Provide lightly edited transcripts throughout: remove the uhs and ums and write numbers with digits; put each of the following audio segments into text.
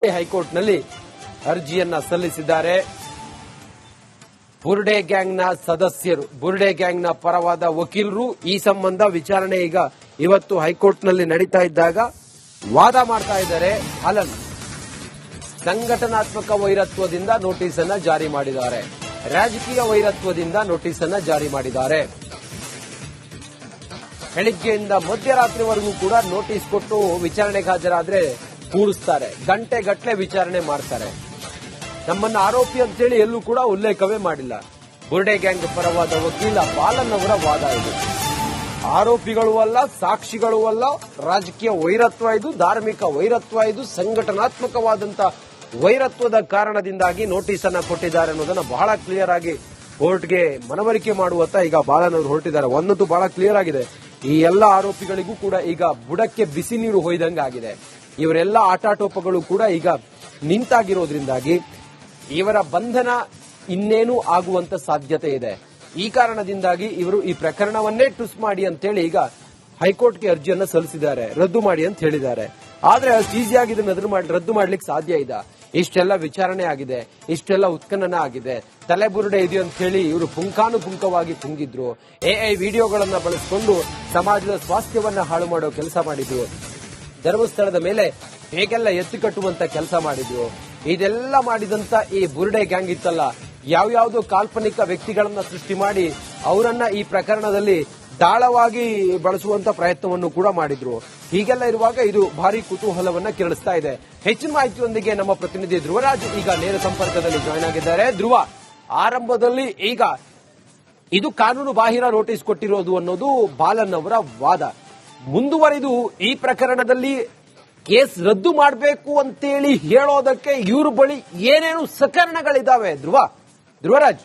ಹೈಕೋರ್ಟ್ನಲ್ಲಿ ಅರ್ಜಿಯನ್ನ ಸಲ್ಲಿಸಿದ್ದಾರೆ. ಬುರ್ಡೆ ಗ್ಯಾಂಗ್ನ ಸದಸ್ಯರು, ಬುರ್ಡೆ ಗ್ಯಾಂಗ್ನ ಪರವಾದ ವಕೀಲರು ಈ ಸಂಬಂಧ ವಿಚಾರಣೆ ಈಗ ಇವತ್ತು ಹೈಕೋರ್ಟ್ನಲ್ಲಿ ನಡೀತಾ ಇದ್ದಾಗ ವಾದ ಮಾಡ್ತಾ ಇದ್ದಾರೆ. ಅಲನ್ ಸಂಘಟನಾತ್ಮಕ ವೈರತ್ವದಿಂದ ನೋಟಿಸ್ ಅನ್ನ ಜಾರಿ ಮಾಡಿದ್ದಾರೆ, ರಾಜಕೀಯ ವೈರತ್ವದಿಂದ ನೋಟಿಸ್ ಅನ್ನ ಜಾರಿ ಮಾಡಿದ್ದಾರೆ. ಬೆಳಿಗ್ಗೆಯಿಂದ ಮಧ್ಯರಾತ್ರಿವರೆಗೂ ಕೂಡ ನೋಟಿಸ್ ಕೊಟ್ಟು ವಿಚಾರಣೆಗೆ ಹಾಜರಾದ್ರೆ ಕೂಡಿಸ್ತಾರೆ, ಗಂಟೆಗಟ್ಟಲೆ ವಿಚಾರಣೆ ಮಾಡ್ತಾರೆ. ನಮ್ಮನ್ನ ಆರೋಪಿ ಅಂತೇಳಿ ಎಲ್ಲೂ ಕೂಡ ಉಲ್ಲೇಖವೇ ಮಾಡಿಲ್ಲ. ಬುರ್ಡೆ ಗ್ಯಾಂಗ್ ಪರವಾದ ವಕೀಲ ಬಾಲನ್ ಅವರ ವಾದ ಇದು. ಆರೋಪಿಗಳು ಅಲ್ಲ, ಸಾಕ್ಷಿಗಳು ಅಲ್ಲ, ರಾಜಕೀಯ ವೈರತ್ವ ಇದು, ಧಾರ್ಮಿಕ ವೈರತ್ವ ಇದು, ಸಂಘಟನಾತ್ಮಕವಾದಂತ ವೈರತ್ವದ ಕಾರಣದಿಂದಾಗಿ ನೋಟಿಸ್ ಅನ್ನ ಕೊಟ್ಟಿದ್ದಾರೆ ಅನ್ನೋದನ್ನ ಬಹಳ ಕ್ಲಿಯರ್ ಆಗಿ ಕೋರ್ಟ್ಗೆ ಮನವರಿಕೆ ಮಾಡುವತ್ತ ಈಗ ಬಾಲನ್ ಅವರು ಹೊರಟಿದ್ದಾರೆ. ಒಂದಂತೂ ಬಹಳ ಕ್ಲಿಯರ್ ಆಗಿದೆ, ಈ ಎಲ್ಲ ಆರೋಪಿಗಳಿಗೂ ಕೂಡ ಈಗ ಬುಡಕ್ಕೆ ಬಿಸಿ ನೀರು ಹೊಯ್ದಂಗಾಗಿದೆ. ಇವರೆಲ್ಲ ಆಟಾಟೋಪಗಳು ಕೂಡ ಈಗ ನಿಂತಾಗಿರೋದ್ರಿಂದಾಗಿ ಇವರ ಬಂಧನ ಇನ್ನೇನು ಆಗುವಂತ ಸಾಧ್ಯತೆ ಇದೆ. ಈ ಕಾರಣದಿಂದಾಗಿ ಇವರು ಈ ಪ್ರಕರಣವನ್ನೇ ಟುಸ್ ಮಾಡಿ ಅಂತೇಳಿ ಈಗ ಹೈಕೋರ್ಟ್ಗೆ ಅರ್ಜಿಯನ್ನ ಸಲ್ಲಿಸಿದ್ದಾರೆ, ರದ್ದು ಮಾಡಿ ಅಂತ ಹೇಳಿದ್ದಾರೆ. ಆದ್ರೆ ಅಷ್ಟು ಈಸಿಯಾಗಿ ಇದನ್ನ ರದ್ದು ಮಾಡ್ಲಿಕ್ಕೆ ಸಾಧ್ಯ ಇಲ್ಲ. ಇಷ್ಟೆಲ್ಲ ವಿಚಾರಣೆ ಆಗಿದೆ, ಇಷ್ಟೆಲ್ಲ ಉತ್ಖನನ ಆಗಿದೆ, ತಲೆಬುರುಡೆ ಇದೆ ಅಂತ ಹೇಳಿ ಇವರು ಪುಂಖಾನುಪುಂಖವಾಗಿ ಕುಂಗಿದ್ರು. ಎಐ ವಿಡಿಯೋಗಳನ್ನ ಬಳಸಿಕೊಂಡು ಸಮಾಜದ ಸ್ವಾಸ್ಥ್ಯವನ್ನ ಹಾಳು ಮಾಡೋ ಕೆಲಸ ಮಾಡಿದ್ರು. ಧರ್ಮಸ್ಥಳದ ಮೇಲೆ ಹೇಗೆಲ್ಲ ಎತ್ತು ಕಟ್ಟುವಂತ ಕೆಲಸ ಮಾಡಿದ್ರು. ಇದೆಲ್ಲ ಮಾಡಿದಂತ ಈ ಬುರ್ಡೆ ಗ್ಯಾಂಗ್ ಇತ್ತಲ್ಲ, ಯಾವ್ಯಾವುದೋ ಕಾಲ್ಪನಿಕ ವ್ಯಕ್ತಿಗಳನ್ನ ಸೃಷ್ಟಿ ಮಾಡಿ ಅವರನ್ನ ಈ ಪ್ರಕರಣದಲ್ಲಿ ದಾಳವಾಗಿ ಬಳಸುವಂತ ಪ್ರಯತ್ನವನ್ನು ಕೂಡ ಮಾಡಿದ್ರು. ಹೀಗೆಲ್ಲ ಇರುವಾಗ ಇದು ಭಾರಿ ಕುತೂಹಲವನ್ನ ಕೆರಳಿಸ್ತಾ ಇದೆ. ಹೆಚ್ಚಿನ ಮಾಹಿತಿಯೊಂದಿಗೆ ನಮ್ಮ ಪ್ರತಿನಿಧಿ ಧ್ರುವರಾಜ್ ಈಗ ನೇರ ಸಂಪರ್ಕದಲ್ಲಿ ಜಾಯ್ನ್ ಆಗಿದ್ದಾರೆ. ಧ್ರುವ, ಆರಂಭದಲ್ಲಿ ಈಗ ಇದು ಕಾನೂನು ಬಾಹಿರ ನೋಟಿಸ್ ಕೊಟ್ಟಿರೋದು ಅನ್ನೋದು ಬಾಲನ್ ಅವರ ವಾದ. ಮುಂದುವರಿದು ಈ ಪ್ರಕರಣದಲ್ಲಿ ಕೇಸ್ ರದ್ದು ಮಾಡಬೇಕು ಅಂತೇಳಿ ಹೇಳೋದಕ್ಕೆ ಇವ್ರ ಬಳಿ ಏನೇನು ಸಕರಣಗಳಿದಾವೆ ಧ್ರುವರಾಜ್?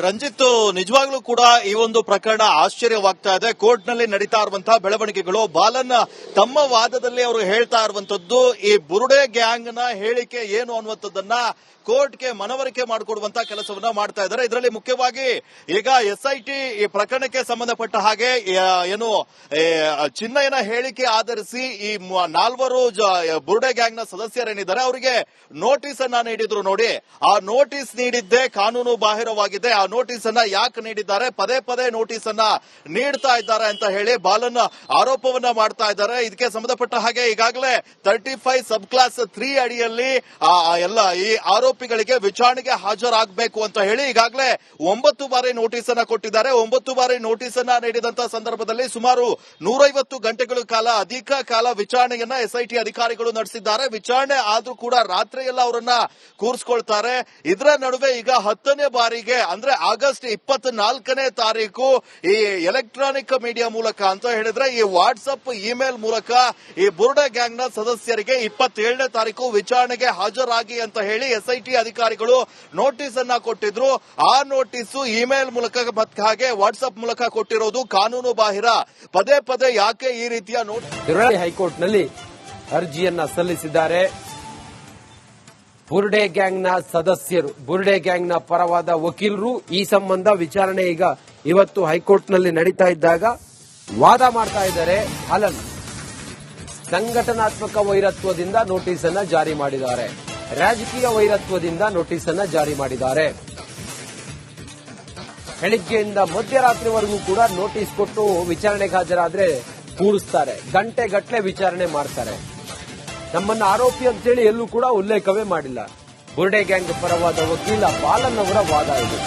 ರಂಜಿತ್, ನಿಜವಾಗ್ಲೂ ಕೂಡ ಈ ಒಂದು ಪ್ರಕರಣ ಆಶ್ಚರ್ಯವಾಗ್ತಾ ಇದೆ. ಕೋರ್ಟ್ ನಲ್ಲಿ ನಡೀತಾ ಇರುವಂತಹ ಬೆಳವಣಿಗೆಗಳು, ಬಾಲನ್ ತಮ್ಮ ವಾದದಲ್ಲಿ ಅವರು ಹೇಳ್ತಾ ಇರುವಂತದ್ದು ಈ ಬುರ್ಡೆ ಗ್ಯಾಂಗ್ ನ ಹೇಳಿಕೆ ಏನು ಅನ್ನುವಂಥದ್ದನ್ನ ಕೋರ್ಟ್ಗೆ ಮನವರಿಕೆ ಮಾಡಿಕೊಡುವಂತಹ ಕೆಲಸವನ್ನ ಮಾಡ್ತಾ ಇದ್ದಾರೆ. ಇದರಲ್ಲಿ ಮುಖ್ಯವಾಗಿ ಈಗ ಎಸ್ಐಟಿ ಈ ಪ್ರಕರಣಕ್ಕೆ ಸಂಬಂಧಪಟ್ಟ ಹಾಗೆ ಏನು ಚಿನ್ನಯ್ಯನ ಹೇಳಿಕೆ ಆಧರಿಸಿ ಈ ನಾಲ್ವರು ಬುರ್ಡೆ ಗ್ಯಾಂಗ್ ನ ಸದಸ್ಯರೇನಿದ್ದಾರೆ ಅವರಿಗೆ ನೋಟಿಸ್ ಅನ್ನ ನೀಡಿದ್ರು. ನೋಡಿ, ಆ ನೋಟಿಸ್ ನೀಡಿದ್ದೇ ಕಾನೂನು ಬಾಹಿರವಾಗಿದೆ. ಆ ನೋಟಿಸ್ ಅನ್ನ ಯಾಕೆ ನೀಡಿದ್ದಾರೆ, ಪದೇ ಪದೇ ನೋಟಿಸ್ ಅನ್ನ ನೀಡ್ತಾ ಇದ್ದಾರೆ ಅಂತ ಹೇಳಿ ಬಾಲನ್ ಆರೋಪವನ್ನ ಮಾಡ್ತಾ ಇದ್ದಾರೆ. ಇದಕ್ಕೆ ಸಂಬಂಧಪಟ್ಟ ಹಾಗೆ ಈಗಾಗಲೇ 35 ಸಬ್ ಕ್ಲಾಸ್ 3 ಅಡಿಯಲ್ಲಿ ಎಲ್ಲ ಈ ಆರೋಪಿಗಳಿಗೆ ವಿಚಾರಣೆಗೆ ಹಾಜರಾಗಬೇಕು ಅಂತ ಹೇಳಿ ಈಗಾಗಲೇ 9 ಬಾರಿ ನೋಟಿಸ್ ಅನ್ನ ಕೊಟ್ಟಿದ್ದಾರೆ. 9 ಬಾರಿ ನೋಟಿಸ್ ಅನ್ನ ನೀಡಿದಂತಹ ಸಂದರ್ಭದಲ್ಲಿ ಸುಮಾರು 150 ಗಂಟೆಗಳ ಕಾಲ ಅಧಿಕ ಕಾಲ ವಿಚಾರಣೆಯನ್ನ ಎಸ್ಐಟಿ ಅಧಿಕಾರಿಗಳು ನಡೆಸಿದ್ದಾರೆ. ವಿಚಾರಣೆ ಆದ್ರೂ ಕೂಡ ರಾತ್ರಿಯೆಲ್ಲ ಅವರನ್ನ ಕೂರಿಸಿಕೊಳ್ತಾರೆ. ಇದರ ನಡುವೆ ಈಗ 10ನೇ ಬಾರಿಗೆ ಅಂದ್ರೆ ಆಗಸ್ಟ್ 24ನೇ ತಾರೀಕು ಈ ಎಲೆಕ್ಟ್ರಾನಿಕ್ ಮೀಡಿಯಾ ಮೂಲಕ ಅಂತ ಹೇಳಿದ್ರೆ ಈ ವಾಟ್ಸ್ಆಪ್ ಇಮೇಲ್ ಮೂಲಕ ಈ ಬುರ್ಡೆ ಗ್ಯಾಂಗ್ ನ ಸದಸ್ಯರಿಗೆ 27ನೇ ತಾರೀಕು ವಿಚಾರಣೆಗೆ ಹಾಜರಾಗಿ ಅಂತ ಹೇಳಿ ಎಸ್ಐಟಿ ಅಧಿಕಾರಿಗಳು ನೋಟಿಸ್ ಅನ್ನ ಕೊಟ್ಟಿದ್ರು. ಆ ನೋಟಿಸ್ ಇಮೇಲ್ ಮೂಲಕ ಮತ್ತೆ ಹಾಗೆ ವಾಟ್ಸ್ಆಪ್ ಮೂಲಕ ಕೊಟ್ಟಿರೋದು ಕಾನೂನು ಬಾಹಿರ. ಪದೇ ಪದೇ ಯಾಕೆ ಈ ರೀತಿಯ ನೋಟಿಸ್ ಹೈಕೋರ್ಟ್ನಲ್ಲಿ ಅರ್ಜಿಯನ್ನ ಸಲ್ಲಿಸಿದ್ದಾರೆ. ಬುರ್ಡೆ ಗ್ಯಾಂಗ್ನ ಸದಸ್ಯರು, ಬುರ್ಡೆ ಗ್ಯಾಂಗ್ನ ಪರವಾದ ವಕೀಲರು ಈ ಸಂಬಂಧ ವಿಚಾರಣೆ ಈಗ ಇವತ್ತು ಹೈಕೋರ್ಟ್ನಲ್ಲಿ ನಡೀತಾ ಇದ್ದಾಗ ವಾದ ಮಾಡ್ತಾ ಇದ್ದಾರೆ. ಅಲನ್ ಸಂಘಟನಾತ್ಮಕ ವೈರತ್ವದಿಂದ ನೋಟಿಸ್ ಅನ್ನ ಜಾರಿ ಮಾಡಿದ್ದಾರೆ, ರಾಜಕೀಯ ವೈರತ್ವದಿಂದ ನೋಟಿಸ್ ಅನ್ನ ಜಾರಿ ಮಾಡಿದ್ದಾರೆ. ಬೆಳಿಗ್ಗೆಯಿಂದ ಮಧ್ಯರಾತ್ರಿವರೆಗೂ ಕೂಡ ನೋಟಿಸ್ ಕೊಟ್ಟು ವಿಚಾರಣೆಗೆ ಹಾಜರಾದ್ರೆ ಕೂಡಿಸ್ತಾರೆ, ಗಂಟೆಗಟ್ಟಲೆ ವಿಚಾರಣೆ ಮಾಡ್ತಾರೆ. ನಮ್ಮನ್ನ ಆರೋಪಿ ಅಂತೇಳಿ ಎಲ್ಲೂ ಕೂಡ ಉಲ್ಲೇಖವೇ ಮಾಡಿಲ್ಲ. ಬುರ್ಡೆ ಗ್ಯಾಂಗ್ ಪರವಾದ ವಕೀಲ ಬಾಲನ್ ಅವರ ವಾದ ಇದು.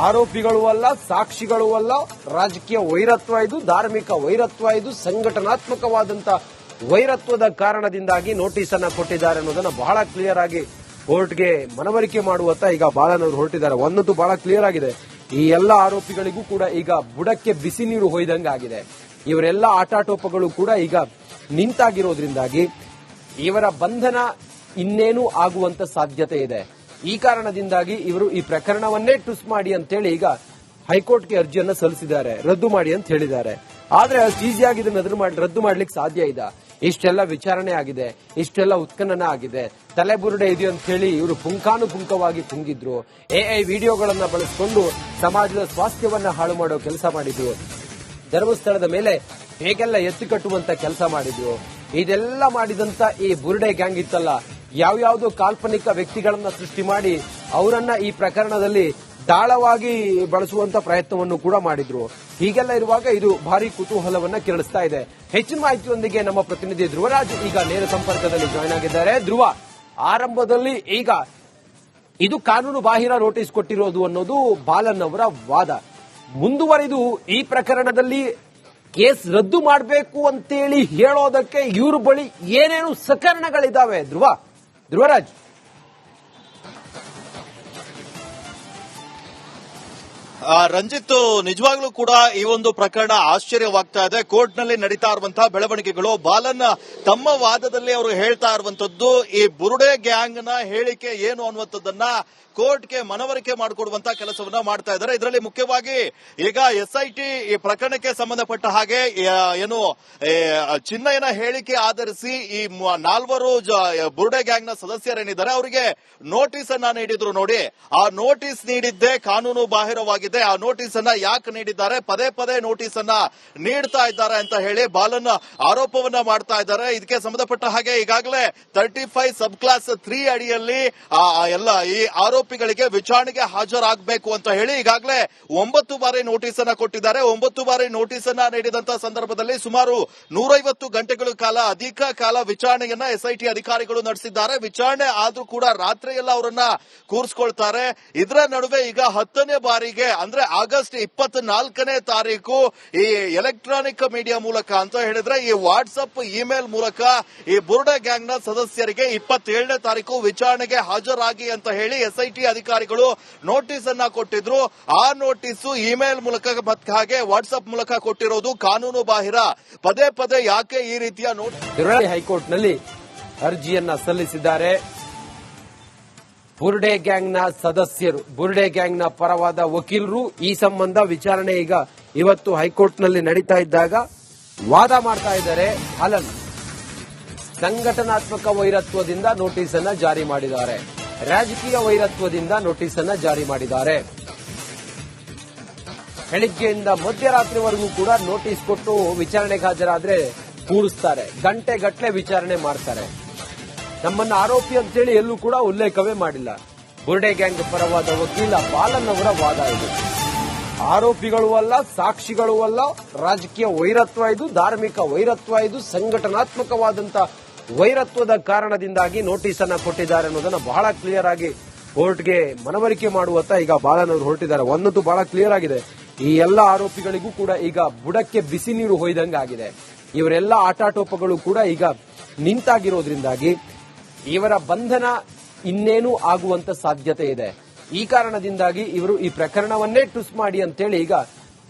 ಆರೋಪಿಗಳು ಅಲ್ಲ, ಸಾಕ್ಷಿಗಳು ಅಲ್ಲ, ರಾಜಕೀಯ ವೈರತ್ವ ಇದು, ಧಾರ್ಮಿಕ ವೈರತ್ವ ಇದು, ಸಂಘಟನಾತ್ಮಕವಾದಂತ ವೈರತ್ವದ ಕಾರಣದಿಂದಾಗಿ ನೋಟಿಸ್ ಅನ್ನ ಕೊಟ್ಟಿದ್ದಾರೆ ಅನ್ನೋದನ್ನ ಬಹಳ ಕ್ಲಿಯರ್ ಆಗಿ ಕೋರ್ಟ್ಗೆ ಮನವರಿಕೆ ಮಾಡುವತ್ತ ಈಗ ಬಾಲನ್ ಅವರು ಹೊರಟಿದ್ದಾರೆ. ಒಂದಂತೂ ಬಹಳ ಕ್ಲಿಯರ್ ಆಗಿದೆ, ಈ ಎಲ್ಲ ಆರೋಪಿಗಳಿಗೂ ಕೂಡ ಈಗ ಬುಡಕ್ಕೆ ಬಿಸಿ ನೀರು ಹೊಯ್ದಂಗಾಗಿದೆ. ಇವರೆಲ್ಲ ಆಟಾಟೋಪಗಳು ಕೂಡ ಈಗ ನಿಂತಾಗಿರೋದ್ರಿಂದಾಗಿ ಇವರ ಬಂಧನ ಇನ್ನೇನು ಆಗುವಂತ ಸಾಧ್ಯತೆ ಇದೆ. ಈ ಕಾರಣದಿಂದಾಗಿ ಇವರು ಈ ಪ್ರಕರಣವನ್ನೇ ಟುಸ್ ಮಾಡಿ ಅಂತೇಳಿ ಈಗ ಹೈಕೋರ್ಟ್ಗೆ ಅರ್ಜಿಯನ್ನ ಸಲ್ಲಿಸಿದ್ದಾರೆ, ರದ್ದು ಮಾಡಿ ಅಂತ ಹೇಳಿದ್ದಾರೆ. ಆದ್ರೆ ಅಷ್ಟು ಈಸಿಯಾಗಿ ಇದನ್ನ ರದ್ದು ಮಾಡ್ಲಿಕ್ಕೆ ಸಾಧ್ಯ ಇಲ್ಲ. ಇಷ್ಟೆಲ್ಲ ವಿಚಾರಣೆ ಆಗಿದೆ, ಇಷ್ಟೆಲ್ಲ ಉತ್ಖನನ ಆಗಿದೆ, ತಲೆಬುರುಡೆ ಇದೆ ಅಂತ ಹೇಳಿ ಇವರು ಪುಂಖಾನುಪುಂಖವಾಗಿ ಕುಂಗಿದ್ರು. ಎಐ ವಿಡಿಯೋಗಳನ್ನ ಬಳಸಿಕೊಂಡು ಸಮಾಜದ ಸ್ವಾಸ್ಥ್ಯವನ್ನ ಹಾಳು ಮಾಡೋ ಕೆಲಸ ಮಾಡಿದ್ರು. ಧರ್ಮಸ್ಥಳದ ಮೇಲೆ ಹೇಗೆಲ್ಲ ಎತ್ತು ಕಟ್ಟುವಂತ ಕೆಲಸ ಮಾಡಿದ್ರು. ಇದೆಲ್ಲ ಮಾಡಿದಂತ ಈ ಬುರುಡೆ ಗ್ಯಾಂಗ್ ಇತ್ತಲ್ಲ, ಯಾವ್ಯಾವ್ದೋ ಕಾಲ್ಪನಿಕ ವ್ಯಕ್ತಿಗಳನ್ನ ಸೃಷ್ಟಿ ಮಾಡಿ ಅವರನ್ನ ಈ ಪ್ರಕರಣದಲ್ಲಿ ದಾಳವಾಗಿ ಬಳಸುವಂತ ಪ್ರಯತ್ನವನ್ನು ಕೂಡ ಮಾಡಿದ್ರು. ಹೀಗೆಲ್ಲ ಇರುವಾಗ ಇದು ಭಾರಿ ಕುತೂಹಲವನ್ನ ಕೆರಳಿಸ್ತಾ ಇದೆ. ಹೆಚ್ಚಿನ ಮಾಹಿತಿಯೊಂದಿಗೆ ನಮ್ಮ ಪ್ರತಿನಿಧಿ ಧ್ರುವರಾಜ್ ಈಗ ನೇರ ಸಂಪರ್ಕದಲ್ಲಿ ಜಾಯ್ನ್ ಆಗಿದ್ದಾರೆ. ಧ್ರುವ, ಆರಂಭದಲ್ಲಿ ಈಗ ಇದು ಕಾನೂನು ಬಾಹಿರ ನೋಟಿಸ್ ಕೊಟ್ಟಿರೋದು ಅನ್ನೋದು ಬಾಲನ್ ಅವರ ವಾದ. ಮುಂದುವರಿದು ಈ ಪ್ರಕರಣದಲ್ಲಿ ಕೇಸ್ ರದ್ದು ಮಾಡಬೇಕು ಅಂತೇಳಿ ಹೇಳೋದಕ್ಕೆ ಇವ್ರ ಬಳಿ ಏನೇನು ಸಕರಣಗಳಿದಾವೆ ಧ್ರುವರಾಜ್? ರಂಜಿತ್, ನಿಜವಾಗ್ಲೂ ಕೂಡ ಈ ಒಂದು ಪ್ರಕರಣ ಆಶ್ಚರ್ಯವಾಗ್ತಾ ಇದೆ. ಕೋರ್ಟ್ ನಲ್ಲಿ ನಡೀತಾ ಇರುವಂತಹ ಬೆಳವಣಿಗೆಗಳು, ಬಾಲನ್ ತಮ್ಮ ವಾದದಲ್ಲಿ ಅವರು ಹೇಳ್ತಾ ಇರುವಂತದ್ದು ಈ ಬುರುಡೆ ಗ್ಯಾಂಗ್ ನ ಹೇಳಿಕೆ ಏನು ಅನ್ನುವಂಥದ್ದನ್ನ ಕೋರ್ಟ್ಗೆ ಮನವರಿಕೆ ಮಾಡಿಕೊಡುವಂತಹ ಕೆಲಸವನ್ನ ಮಾಡ್ತಾ ಇದ್ದಾರೆ. ಇದರಲ್ಲಿ ಮುಖ್ಯವಾಗಿ ಈಗ ಎಸ್ಐಟಿ ಈ ಪ್ರಕರಣಕ್ಕೆ ಸಂಬಂಧಪಟ್ಟ ಹಾಗೆ ಏನು ಚಿನ್ನಯ್ಯನ ಹೇಳಿಕೆ ಆಧರಿಸಿ ಈ 4 ಬುರುಡೆ ಗ್ಯಾಂಗ್ ನ ಸದಸ್ಯರೇನಿದ್ದಾರೆ ಅವರಿಗೆ ನೋಟಿಸ್ ಅನ್ನ ನೀಡಿದ್ರು ನೋಡಿ. ಆ ನೋಟಿಸ್ ನೀಡಿದ್ದೇ ಕಾನೂನು ಬಾಹಿರವಾಗಿದೆ. ಆ ನೋಟಿಸ್ ಅನ್ನ ಯಾಕೆ ನೀಡಿದ್ದಾರೆ, ಪದೇ ಪದೇ ನೋಟಿಸ್ ಅನ್ನ ನೀಡ್ತಾ ಇದ್ದಾರೆ ಅಂತ ಹೇಳಿ ಬಾಲನ್ ಆರೋಪವನ್ನ ಮಾಡ್ತಾ ಇದ್ದಾರೆ. ಇದಕ್ಕೆ ಸಂಬಂಧಪಟ್ಟ ಹಾಗೆ ಈಗಾಗಲೇ 35 ಸಬ್ ಕ್ಲಾಸ್ 3 ಅಡಿಯಲ್ಲಿ ಎಲ್ಲ ಈ ಆರೋಪಿಗಳಿಗೆ ವಿಚಾರಣೆಗೆ ಹಾಜರಾಗಬೇಕು ಅಂತ ಹೇಳಿ ಈಗಾಗಲೇ 9 ಬಾರಿ ನೋಟಿಸ್ ಅನ್ನ ಕೊಟ್ಟಿದ್ದಾರೆ. 9 ಬಾರಿ ನೋಟಿಸ್ ಅನ್ನ ನೀಡಿದಂತಹ ಸಂದರ್ಭದಲ್ಲಿ ಸುಮಾರು 150 ಗಂಟೆಗಳ ಕಾಲ ಅಧಿಕ ಕಾಲ ವಿಚಾರಣೆಯನ್ನ ಎಸ್ಐಟಿ ಅಧಿಕಾರಿಗಳು ನಡೆಸಿದ್ದಾರೆ. ವಿಚಾರಣೆ ಆದ್ರೂ ಕೂಡ ರಾತ್ರಿಯೆಲ್ಲ ಅವರನ್ನ ಕೂರಿಸಿಕೊಳ್ತಾರೆ. ಇದರ ನಡುವೆ ಈಗ 10ನೇ ಬಾರಿಗೆ ಅಂದ್ರೆ ಆಗಸ್ಟ್ 24ನೇ ತಾರೀಕು ಈ ಎಲೆಕ್ಟ್ರಾನಿಕ್ ಮೀಡಿಯಾ ಮೂಲಕ ಅಂತ ಹೇಳಿದ್ರೆ ಈ ವಾಟ್ಸ್ಆಪ್ ಇಮೇಲ್ ಮೂಲಕ ಈ ಬುರುಡೆ ಗ್ಯಾಂಗ್ ನ ಸದಸ್ಯರಿಗೆ 27ನೇ ತಾರೀಕು ವಿಚಾರಣೆಗೆ ಹಾಜರಾಗಿ ಅಂತ ಹೇಳಿ ಎಸ್ಐಟಿ ಅಧಿಕಾರಿಗಳು ನೋಟಿಸ್ ಅನ್ನ ಕೊಟ್ಟಿದ್ರು. ಆ ನೋಟಿಸ್ ಇಮೇಲ್ ಮೂಲಕ ಹಾಗೆ ವಾಟ್ಸ್ಆಪ್ ಮೂಲಕ ಕೊಟ್ಟಿರೋದು ಕಾನೂನು ಬಾಹಿರ. ಪದೇ ಪದೇ ಯಾಕೆ ಈ ರೀತಿಯ ನೋಟಿಸ್ ಹೈಕೋರ್ಟ್ ನಲ್ಲಿ ಅರ್ಜಿಯನ್ನ ಸಲ್ಲಿಸಿದ್ದಾರೆ. ಬುರುಡೆ ಗ್ಯಾಂಗ್ ನ ಸದಸ್ಯರು, ಬುರುಡೆ ಗ್ಯಾಂಗ್ ನ ಪರವಾದ ವಕೀಲರು ಈ ಸಂಬಂಧ ವಿಚಾರಣೆ ಈಗ ಇವತ್ತು ಹೈಕೋರ್ಟ್ ನಲ್ಲಿ ನಡೀತಾ ಇದ್ದಾಗ ವಾದ ಮಾಡ್ತಾ ಇದ್ದಾರೆ. ಬಾಲನ್ ಸಂಘಟನಾತ್ಮಕ ವೈರತ್ವದಿಂದ ನೋಟಿಸ್ ಅನ್ನ ಜಾರಿ ಮಾಡಿದ್ದಾರೆ, ರಾಜಕೀಯ ವೈರತ್ವದಿಂದ ನೋಟಿಸ್ ಅನ್ನ ಜಾರಿ ಮಾಡಿದ್ದಾರೆ. ಬೆಳಿಗ್ಗೆಯಿಂದ ಮಧ್ಯರಾತ್ರಿವರೆಗೂ ಕೂಡ ನೋಟಿಸ್ ಕೊಟ್ಟು ವಿಚಾರಣೆಗೆ ಹಾಜರಾದ್ರೆ ಕೂಡಿಸ್ತಾರೆ, ಗಂಟೆ ಗಟ್ಟಲೆ ವಿಚಾರಣೆ ಮಾಡ್ತಾರೆ. ನಮ್ಮನ್ನ ಆರೋಪಿ ಅಂತೇಳಿ ಎಲ್ಲೂ ಕೂಡ ಉಲ್ಲೇಖವೇ ಮಾಡಿಲ್ಲ. ಬುರುಡೆ ಗ್ಯಾಂಗ್ ಪರವಾದ ವಕೀಲ ಬಾಲನ್ ಅವರ ವಾದ ಇದು. ಆರೋಪಿಗಳು ಅಲ್ಲ, ಸಾಕ್ಷಿಗಳು ಅಲ್ಲ, ರಾಜಕೀಯ ವೈರತ್ವ ಇದು, ಧಾರ್ಮಿಕ ವೈರತ್ವ ಇದು, ಸಂಘಟನಾತ್ಮಕವಾದಂತ ವೈರತ್ವದ ಕಾರಣದಿಂದಾಗಿ ನೋಟಿಸ್ ಅನ್ನ ಕೊಟ್ಟಿದ್ದಾರೆ ಅನ್ನೋದನ್ನ ಬಹಳ ಕ್ಲಿಯರ್ ಆಗಿ ಕೋರ್ಟ್ಗೆ ಮನವರಿಕೆ ಮಾಡುವತ್ತ ಈಗ ಬಾಲನ್ ಅವರು ಹೊರಟಿದ್ದಾರೆ. ಒಂದಂತೂ ಬಹಳ ಕ್ಲಿಯರ್ ಆಗಿದೆ, ಈ ಎಲ್ಲ ಆರೋಪಿಗಳಿಗೂ ಕೂಡ ಈಗ ಬುಡಕ್ಕೆ ಬಿಸಿ ನೀರು ಹೊಯ್ದಂಗಾಗಿದೆ. ಇವರೆಲ್ಲ ಆಟಾಟೋಪಗಳು ಕೂಡ ಈಗ ನಿಂತಾಗಿರೋದ್ರಿಂದಾಗಿ ಇವರ ಬಂಧನ ಇನ್ನೇನು ಆಗುವಂತ ಸಾಧ್ಯತೆ ಇದೆ. ಈ ಕಾರಣದಿಂದಾಗಿ ಇವರು ಈ ಪ್ರಕರಣವನ್ನೇ ಟುಸ್ ಮಾಡಿ ಅಂತೇಳಿ ಈಗ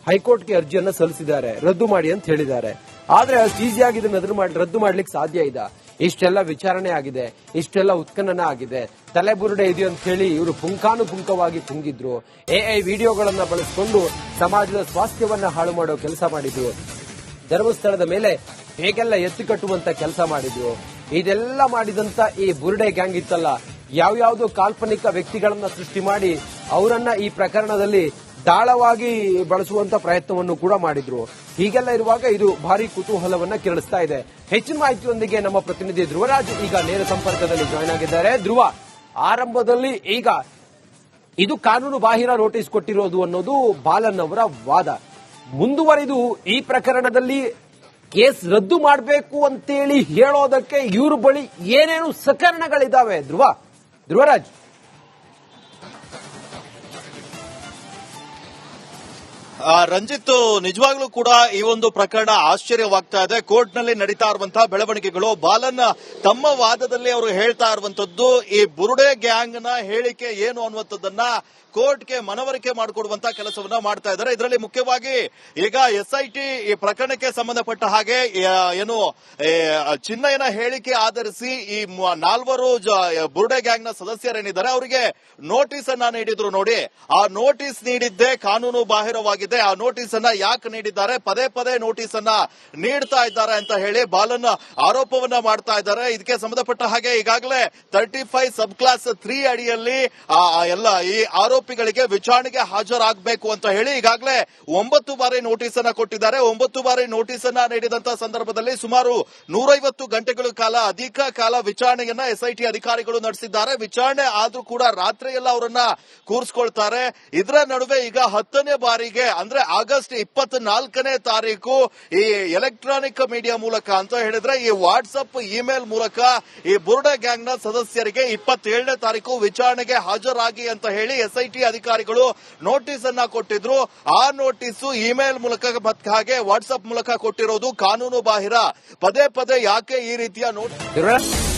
ಹೈಕೋರ್ಟ್ಗೆ ಅರ್ಜಿಯನ್ನ ಸಲ್ಲಿಸಿದ್ದಾರೆ, ರದ್ದು ಮಾಡಿ ಅಂತ ಹೇಳಿದ್ದಾರೆ. ಆದ್ರೆ ಅಷ್ಟು ಈಸಿಯಾಗಿ ಇದನ್ನ ರದ್ದು ಮಾಡ್ಲಿಕ್ಕೆ ಸಾಧ್ಯ ಇದೆ. ಇಷ್ಟೆಲ್ಲ ವಿಚಾರಣೆ ಆಗಿದೆ, ಇಷ್ಟೆಲ್ಲ ಉತ್ಖನನ ಆಗಿದೆ, ತಲೆಬುರುಡೆ ಇದೆ ಅಂತ ಹೇಳಿ ಇವರು ಪುಂಖಾನುಪುಂಖವಾಗಿ ಕುಂಗಿದ್ರು. ಎಐ ವಿಡಿಯೋಗಳನ್ನ ಬಳಸಿಕೊಂಡು ಸಮಾಜದ ಸ್ವಾಸ್ಥ್ಯವನ್ನ ಹಾಳು ಮಾಡೋ ಕೆಲಸ ಮಾಡಿದ್ರು. ಧರ್ಮಸ್ಥಳದ ಮೇಲೆ ಹೇಗೆಲ್ಲ ಎತ್ತು ಕಟ್ಟುವಂತ ಕೆಲಸ ಮಾಡಿದ್ರು. ಇದೆಲ್ಲ ಮಾಡಿದಂತ ಈ ಬುರುಡೆ ಗ್ಯಾಂಗ್ ಇತ್ತಲ್ಲ, ಯಾವ್ಯಾವ್ದೋ ಕಾಲ್ಪನಿಕ ವ್ಯಕ್ತಿಗಳನ್ನ ಸೃಷ್ಟಿ ಮಾಡಿ ಅವರನ್ನ ಈ ಪ್ರಕರಣದಲ್ಲಿ ದಾಳವಾಗಿ ಬಳಸುವಂತ ಪ್ರಯತ್ನವನ್ನು ಕೂಡ ಮಾಡಿದ್ರು. ಹೀಗೆಲ್ಲ ಇರುವಾಗ ಇದು ಭಾರಿ ಕುತೂಹಲವನ್ನ ಕೆರಳಿಸ್ತಾ ಇದೆ. ಹೆಚ್ಚಿನ ಮಾಹಿತಿಯೊಂದಿಗೆ ನಮ್ಮ ಪ್ರತಿನಿಧಿ ಧ್ರುವರಾಜ್ ಈಗ ನೇರ ಸಂಪರ್ಕದಲ್ಲಿ ಜಾಯ್ನ್ ಆಗಿದ್ದಾರೆ. ಧ್ರುವ, ಆರಂಭದಲ್ಲಿ ಈಗ ಇದು ಕಾನೂನು ಬಾಹಿರ ನೋಟಿಸ್ ಕೊಟ್ಟಿರೋದು ಅನ್ನೋದು ಬಾಲನ್ ಅವರ ವಾದ. ಮುಂದುವರಿದು ಈ ಪ್ರಕರಣದಲ್ಲಿ ಕೇಸ್ ರದ್ದು ಮಾಡಬೇಕು ಅಂತೇಳಿ ಹೇಳೋದಕ್ಕೆ ಇವ್ರ ಬಳಿ ಏನೇನು ಸಕರಣಗಳಿದಾವೆ ಧ್ರುವರಾಜ್? ರಂಜಿತ್, ನಿಜವಾಗ್ಲೂ ಕೂಡ ಈ ಒಂದು ಪ್ರಕರಣ ಆಶ್ಚರ್ಯವಾಗ್ತಾ ಇದೆ. ಕೋರ್ಟ್ ನಲ್ಲಿ ನಡೀತಾ ಇರುವಂತಹ ಬೆಳವಣಿಗೆಗಳು, ಬಾಲನ್ ತಮ್ಮ ವಾದದಲ್ಲಿ ಅವರು ಹೇಳ್ತಾ ಇರುವಂತದ್ದು ಈ ಬುರುಡೆ ಗ್ಯಾಂಗ್ ನ ಹೇಳಿಕೆ ಏನು ಅನ್ನುವಂಥದ್ದನ್ನ ಕೋರ್ಟ್ಗೆ ಮನವರಿಕೆ ಮಾಡಿಕೊಡುವಂತಹ ಕೆಲಸವನ್ನ ಮಾಡ್ತಾ ಇದ್ದಾರೆ. ಇದರಲ್ಲಿ ಮುಖ್ಯವಾಗಿ ಈಗ ಎಸ್ಐಟಿ ಈ ಪ್ರಕರಣಕ್ಕೆ ಸಂಬಂಧಪಟ್ಟ ಹಾಗೆ ಏನು ಚಿನ್ನಯ್ಯನ ಹೇಳಿಕೆ ಆಧರಿಸಿ ಈ 4 ಬುರುಡೆ ಗ್ಯಾಂಗ್ ನ ಸದಸ್ಯರೇನಿದ್ದಾರೆ ಅವರಿಗೆ ನೋಟಿಸ್ ಅನ್ನ ನೀಡಿದ್ರು ನೋಡಿ. ಆ ನೋಟಿಸ್ ನೀಡಿದ್ದೇ ಕಾನೂನು ಬಾಹಿರವಾಗಿದೆ. ಏನಾಗಿದೆ, ಆ ನೋಟಿಸ್ ಅನ್ನ ಯಾಕೆ ನೀಡಿದ್ದಾರೆ, ಪದೇ ಪದೇ ನೋಟಿಸ್ ಅನ್ನ ನೀಡ್ತಾ ಇದ್ದಾರೆ ಅಂತ ಹೇಳಿ ಬಾಲನ್ ಆರೋಪವನ್ನ ಮಾಡ್ತಾ ಇದ್ದಾರೆ. ಇದಕ್ಕೆ ಸಂಬಂಧಪಟ್ಟ ಹಾಗೆ ಈಗಾಗಲೇ 35 ಸಬ್ ಕ್ಲಾಸ್ 3 ಅಡಿಯಲ್ಲಿ ಎಲ್ಲ ಈ ಆರೋಪಿಗಳಿಗೆ ವಿಚಾರಣೆಗೆ ಹಾಜರಾಗಬೇಕು ಅಂತ ಹೇಳಿ ಈಗಾಗಲೇ 9 ಬಾರಿ ನೋಟಿಸ್ ಅನ್ನ ಕೊಟ್ಟಿದ್ದಾರೆ. 9 ಬಾರಿ ನೋಟಿಸ್ ಅನ್ನ ನೀಡಿದಂತಹ ಸಂದರ್ಭದಲ್ಲಿ ಸುಮಾರು 150 ಗಂಟೆಗಳ ಕಾಲ ಅಧಿಕ ಕಾಲ ವಿಚಾರಣೆಯನ್ನ ಎಸ್ಐಟಿ ಅಧಿಕಾರಿಗಳು ನಡೆಸಿದ್ದಾರೆ. ವಿಚಾರಣೆ ಆದ್ರೂ ಕೂಡ ರಾತ್ರಿ ಎಲ್ಲ ಅವರನ್ನ ಕೂರಿಸ್ಕೊಳ್ತಾರೆ. ಇದರ ನಡುವೆ ಈಗ 10ನೇ ಬಾರಿಗೆ ಅಂದ್ರೆ ಆಗಸ್ಟ್ 24ನೇ ತಾರೀಕು ಈ ಎಲೆಕ್ಟ್ರಾನಿಕ್ ಮೀಡಿಯಾ ಮೂಲಕ ಅಂತ ಹೇಳಿದ್ರೆ ಈ ವಾಟ್ಸ್ಆಪ್ ಇಮೇಲ್ ಮೂಲಕ ಈ ಬುರುಡೆ ಗ್ಯಾಂಗ್ ನ ಸದಸ್ಯರಿಗೆ 27ನೇ ತಾರೀಕು ವಿಚಾರಣೆಗೆ ಹಾಜರಾಗಿ ಅಂತ ಹೇಳಿ ಎಸ್ಐಟಿ ಅಧಿಕಾರಿಗಳು ನೋಟಿಸ್ ಅನ್ನ ಕೊಟ್ಟಿದ್ರು. ಆ ನೋಟಿಸ್ ಇಮೇಲ್ ಮೂಲಕ ಮತ್ತೆ ಹಾಗೆ ವಾಟ್ಸ್ಆಪ್ ಮೂಲಕ ಕೊಟ್ಟಿರೋದು ಕಾನೂನು ಬಾಹಿರ. ಪದೇ ಪದೇ ಯಾಕೆ ಈ ರೀತಿಯ ನೋಟಿಸ್